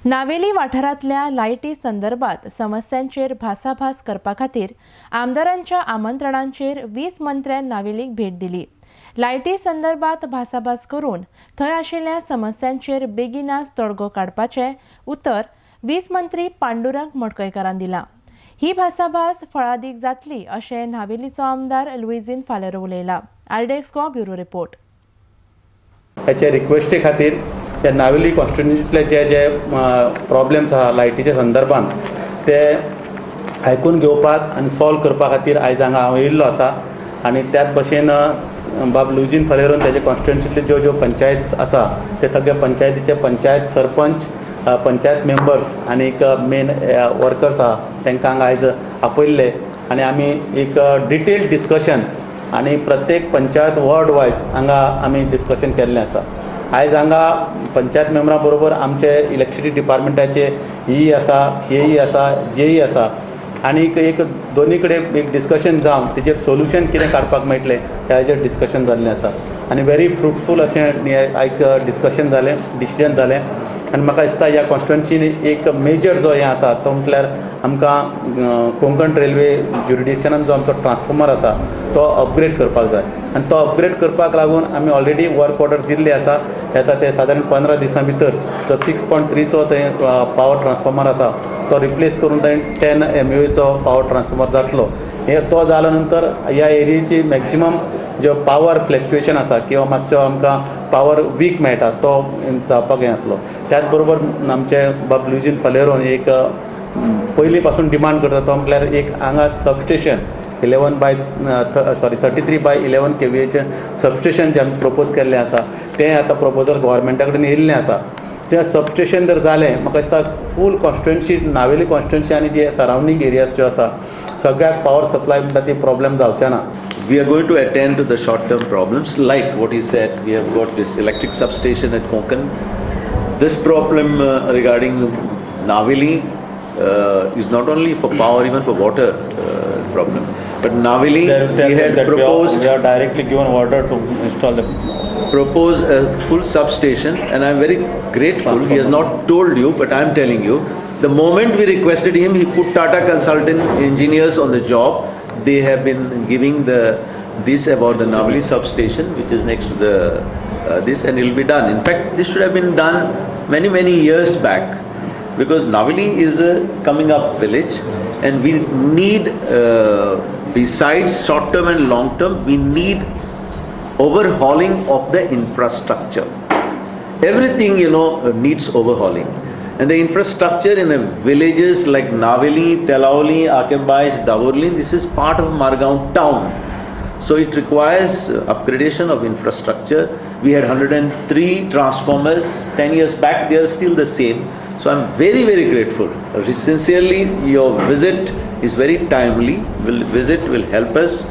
नावेली वाठारांतल्या लायटी संदर्भात समस्यांचेर भासाभास करपा खातीर आमदारांच्या आमंत्रणांचेर 20 मंत्र्यांनी नावेलीक भेट दिली। लायटी संदर्भात भासाभास करून थंय आशिल्ल्या समस्यांचेर बेगिनाच तोडगो काडपाचें उतर 20 मंत्री पांडुरंग मडकयकारान दिलां। ही भासाभास फळादीक जातली अशें नावेलीचो आमदार लुईजीन फालेरो उलयला। आरडेक्स गो ब्युरो रिपोर्ट। ह्याच्या रिक्वेस्टे खातीर त्या नावेली कॉन्स्टिट्युएन्सींतले जे प्रॉब्लेम्स आहा लायटीच्या संदर्भात ते आयकून घेवपाक आनी सॉल्व करपा खातीर आयज हांगा हांव येयल्लो आसा। आनी त्याच भशेन बाब लुईजीन फालेरोन त्याचे कॉन्स्टिट्युएन्सींतले ज्यो पंचायत आसा ते सगळे पंचायतीचे पंचायत सरपंच, पंचायत मेंबर्स आनी एक मेन वर्कर्स आहा तांकां हांगा आयज आपयल्ले आनी आमी एक डिटेल्ड डिस्कशन आनी प्रत्येक पंचायत वॉर्ड वायज हांगा आमी डिस्कशन केल्लें आसा। आयज हांगा पंचायत मेंबरां बरोबर आमचे इलेक्ट्रिसिटी डिपार्टमेंटाचे ई आसा, एई आसा, जेई आसा आनी एक दोनी कडेन एक डिस्कशन जावन तेजेर सोल्युशन कितें काडपाक मेळटलें ह्याचेर डिस्कशन जाल्लें आसा आनी व्हेरी फ्रुटफूल अशें एक डिस्कशन जालें, डिसिजन जालें। आनी म्हाका दिसता ह्या कॉन्स्टिट्युएन्सीन एक मेजर जो हें आसा तो म्हटल्यार आमकां कोंकण रेल्वे ज्युरिडिक्शनान जो आमचो ट्रान्सफॉर्मर आसा तो अपग्रेड करपाक जाय आनी तो अपग्रेड करपाक लागून आमी ऑलरेडी वर्क ऑर्डर दिल्ली आसा। तेका ते सादारण 15 दिसां भितर तो 6.3चो थंय पावर ट्रान्सफॉर्मर आसा तो रिप्लेस करून थंय 10 MVAचो पावर ट्रान्सफॉर्मर जातलो। हे तो जाल्या नंतर ह्या एरियेची मॅक्झिमम जो पावर फ्लॅक्च्युएशन आसा किंवा मातसो आमकां पावर वीक मेळटा तो जावपाक येतलो। त्याच बरोबर आमचे बाब लुईजीन फालेरोन एक पयलीं पासून डिमांड करता तो म्हटल्यार एक हांगा सबस्टेशन 33/11 kVAचें सबस्टेशन जें आमी प्रपोज केल्लें आसा तें आतां प्रपोजल गव्हर्मेंटा कडेन येयल्लें आसा। तें सबस्टेशन जर जालें म्हाका दिसता फूल कॉन्स्टिट्युएन्सी नावेली कॉन्स्टिट्युएन्सी आनी जे सरावंडींग एरियाज ज्यो आसा सगळ्याक पावर सप्लाय म्हणटा ती प्रॉब्लेम जावचें ना। We are going to attend to the short-term problems like what he said. We have got this electric substation at Konkan. This problem regarding Naveli is not only for power, even for water problem. But Naveli, we had proposed. We have directly given order to install the. Propose a full substation, and I'm very grateful. He has not told you, but I'm telling you. The moment we requested him, he put Tata Consultant engineers on the job. They have been giving this about the Naveli substation, which is next to the this, and it will be done. In fact, this should have been done many years back, because Naveli is a coming up village, and we need besides short term and long term, we need overhauling of the infrastructure. Everything needs overhauling. And the infrastructure in the villages like Naveli, Telauli, Akembais, Davorli, this is part of Margaon town. So it requires upgradation of infrastructure. We had 103 transformers 10 years back, they are still the same. So I'm very grateful. Sincerely, your visit is very timely. Visit will help us